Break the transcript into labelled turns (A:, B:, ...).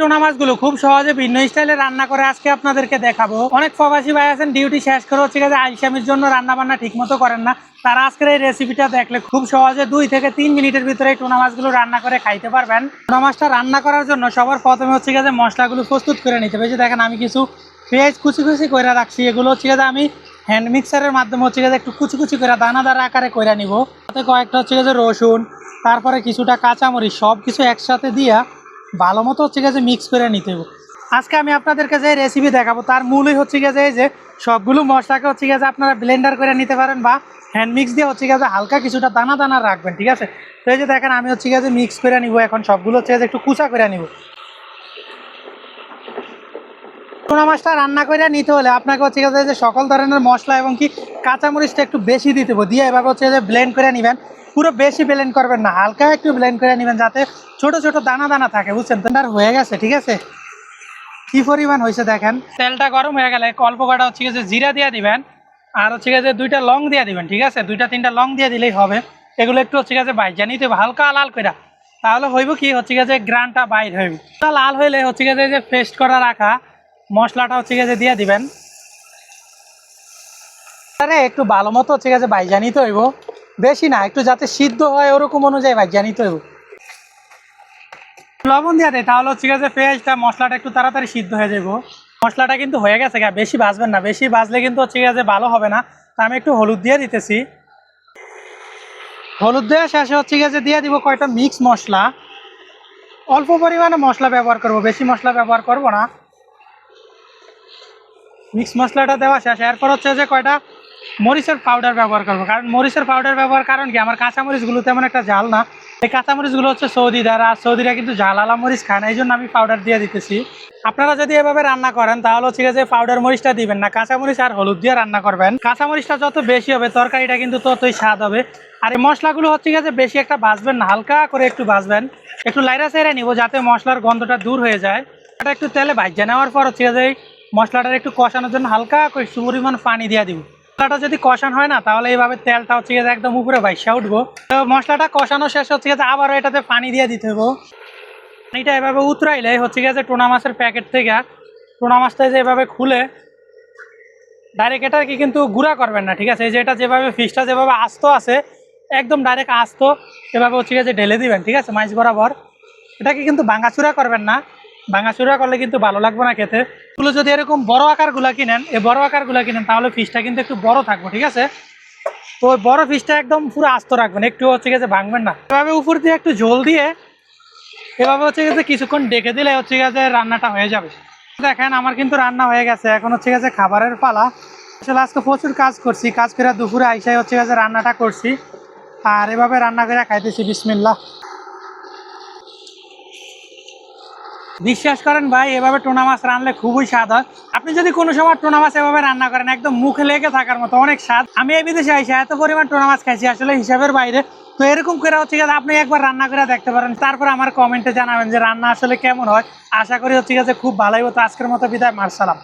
A: Tuna মাছগুলো খুব সহজে ভিন্ন স্টাইলে রান্না করে আজকে আপনাদেরকে দেখাবো। অনেক প্রবাসী ভাই আছেন ডিউটি শেষ করে হচ্ছে গিয়ে আইসামির জন্য রান্না বান্না ঠিক মতো করেন না, তারা আজকের এই রেসিপিটা দেখলে খুব সহজে 2 থেকে 3 মিনিটের ভিতরে টুনা মাছগুলো রান্না করে খাইতে পারবেন। টুনা মাছটা রান্না করার জন্য সবার প্রথমে হচ্ছে গিয়ে মশলাগুলো প্রস্তুত করে নিতে হবে। দেখেন আমি কিছু পেঁয়াজ কুচি কুচি করে রাখছি, এগুলো হচ্ছে গিয়ে আমি হ্যান্ড মিক্সারের মাধ্যমে হচ্ছে গিয়ে একটু কুচি কুচি করে দানাদার আকারে করে নিব। তাতে কয়েকটা হচ্ছে গিয়ে রসুন, তারপরে কিছুটা কাঁচামরিচ সব কিছু একসাথে দিয়া ভালো মতো হচ্ছে গিয়ে মিক্স করে নিতে হবে। আজকে আমি আপনাদেরকে যে রেসিপি দেখাবো তার মূলই হচ্ছে গিয়ে যে সবগুলো মশলাকে হচ্ছে গিয়ে আপনারা ব্লেন্ডার করে নিতে পারেন বা হ্যান্ড মিক্স দিয়ে হচ্ছে গিয়ে হালকা কিছুটা দানা দানা রাখবেন, ঠিক আছে। তো এই যে দেখেন আমি হচ্ছে গিয়ে মিক্স করে নিব, এখন সবগুলো হচ্ছে একটু কুচা করে নিব। টুনা মাছটা রান্না করে নিতে হলে আপনাকে হচ্ছে গিয়ে যে সকল ধরনের মশলা এবং কি কাঁচামরিচটা একটু বেশি দিতে হবে, দিয়ে এভাবে হচ্ছে যে ব্লেন্ড করে নেবেন। পুরো বেশি ব্লেন্ড করবেন না, হালকা একটু ব্লেন্ড করে নেবেন যাতে ছোট ছোট দানা দানা থাকে, বুঝছেন। ব্লেন্ডার হয়ে গেছে, ঠিক আছে। কি পরিমাণ হয়েছে দেখেন। তেলটা গরম হয়ে গেলে অল্প কটা হচ্ছে গিয়ে জিরা দিয়ে দিবেন, আর হচ্ছে গিয়ে 2টা লং দিয়ে দিবেন, ঠিক আছে। 2-3টা লং দিয়ে দিলেই হবে। এগুলো একটু হচ্ছে গিয়ে ভাইজা নিতে হবে হালকা লাল করে, তাহলে হইব কি হচ্ছে গিয়ে গ্রানটা বাইর হইব। লাল হইলে হচ্ছে গিয়ে যে পেস্ট করা রাখা মশলাটা হচ্ছে গিয়ে দিয়ে দিবেন। আরে একটু ভালো মতো হচ্ছে গিয়ে ভাইজা নিতে হইব, বেশি না, একটু যাতে সিদ্ধ হয় ওরকম অনুযায়ী ভাইজা নিতে হইব। লবণ দিয়ে দেয় তাহলে হচ্ছে গিয়ে পেঁয়াজটা মশলাটা একটু তাড়াতাড়ি সিদ্ধ হয়ে যাব। মশলাটা কিন্তু হয়ে গেছে, বেশি ভাজবেন না, বেশি ভাজলে কিন্তু হচ্ছে গিয়ে ভালো হবে না। তা আমি একটু হলুদ দিয়ে দিতেছি। হলুদ দিয়ে শেষে হচ্ছে গিয়ে দিয়ে দিব কয়টা মিক্স মশলা। অল্প পরিমাণে মশলা ব্যবহার করব, বেশি মশলা ব্যবহার করব না। মিক্স মশলাটা দেওয়া শেষ, এরপর হচ্ছে যে কয়টা মরিচের পাউডার ব্যবহার করবো, কারণ মরিচের পাউডার ব্যবহার কারণ কি আমার কাঁচামরিচগুলো তেমন একটা ঝাল না। এই কাঁচামরিচগুলো হচ্ছে সৌদি দ্বারা, আর সৌদিরা কিন্তু ঝাল আলা মরিচ খায় না, এই জন্য আমি পাউডার দিয়ে দিতেছি। আপনারা যদি এভাবে রান্না করেন তাহলে হচ্ছে যে পাউডার মরিচটা দিবেন না, কাঁচামরিচ আর হলুদ দিয়ে রান্না করবেন। কাঁচামরিচটা যত বেশি হবে তরকারিটা কিন্তু ততই স্বাদ হবে। আর এই মশলাগুলো হচ্ছে যে বেশি একটা ভাজবেন না, হালকা করে একটু ভাজবেন, একটু লাইরা সাইরা নিব যাতে মশলার গন্ধটা দূর হয়ে যায়। এটা একটু তেলে ভাজা নেওয়ার পর হচ্ছে যে মশলাটা একটু কষানোর জন্য হালকা করে পরিমাণ পানি দিয়ে দিব। মশলাটা যদি কষানো হয় না তাহলে এইভাবে তেলটা হচ্ছে গিয়ে একদম উপরে ভাইসা উঠবো। তো মশলাটা কষানো শেষ হচ্ছে গিয়ে আবারও এটাতে পানি দিয়ে দিতে হবে। পানিটা এভাবে উতরাইলে হচ্ছে গিয়ে যে টুনা মাছের প্যাকেট থেকে টুনা মাছটা যে এভাবে খুলে ডাইরেক্ট এটা কি কিন্তু গুঁড়া করবেন না, ঠিক আছে। এই যে এটা যেভাবে ফিশটা যেভাবে আস্ত আছে একদম ডাইরেক্ট আস্ত এভাবে হচ্ছে গিয়ে যে ঢেলে দিবেন, ঠিক আছে, মাছ বরাবর। এটাকে কিন্তু ভাঙাচুরা করবেন না, ভাঙাচুরা করলে কিন্তু ভালো লাগবে না খেতে। এগুলো যদি এরকম বড় আকারগুলো কিনেন, এই বড় আকারগুলো কিনেন তাহলে ফিশটা কিন্তু একটু বড় থাকবে, ঠিক আছে। তো ওই বড় ফিশটা একদম পুরো আস্ত রাখবেন, একটু হচ্ছে গিয়ে ভাঙবেন না। এভাবে উপর দিয়ে একটু ঝোল দিয়ে এভাবে হচ্ছে গিয়ে কিছুক্ষণ ডেকে দিলে হচ্ছে গিয়ে রান্নাটা হয়ে যাবে। দেখেন আমার কিন্তু রান্না হয়ে গেছে, এখন হচ্ছে গিয়ে খাবারের পালা। আসলে আজকে প্রচুর কাজ করছি, কাজ করে দুপুরে আইসাই হচ্ছে গিয়ে রান্নাটা করছি, আর এভাবে রান্না করে খাইতেছি। বিসমিল্লাহ। বিশ্বাস করেন ভাই, এভাবে টুনা মাছ রান্নলে খুবই স্বাদ হয়। আপনি যদি কোনো সময় টুনা মাছ এভাবে রান্না করেন একদম মুখে লেগে থাকার মতো অনেক স্বাদ। আমি এই বিদেশে আইসা এত পরিমাণ টুনা মাছ খাইছি আসলে হিসাবের বাইরে। তো এরকম করে হচ্ছে গিয়ে আপনি একবার রান্না করে দেখতে পারেন, তারপর আমার কমেন্টে জানাবেন যে রান্না আসলে কেমন হয়। আশা করি হচ্ছে গিয়ে খুব ভালোই হতো। আজকের মতো বিদায়, মার সালাম।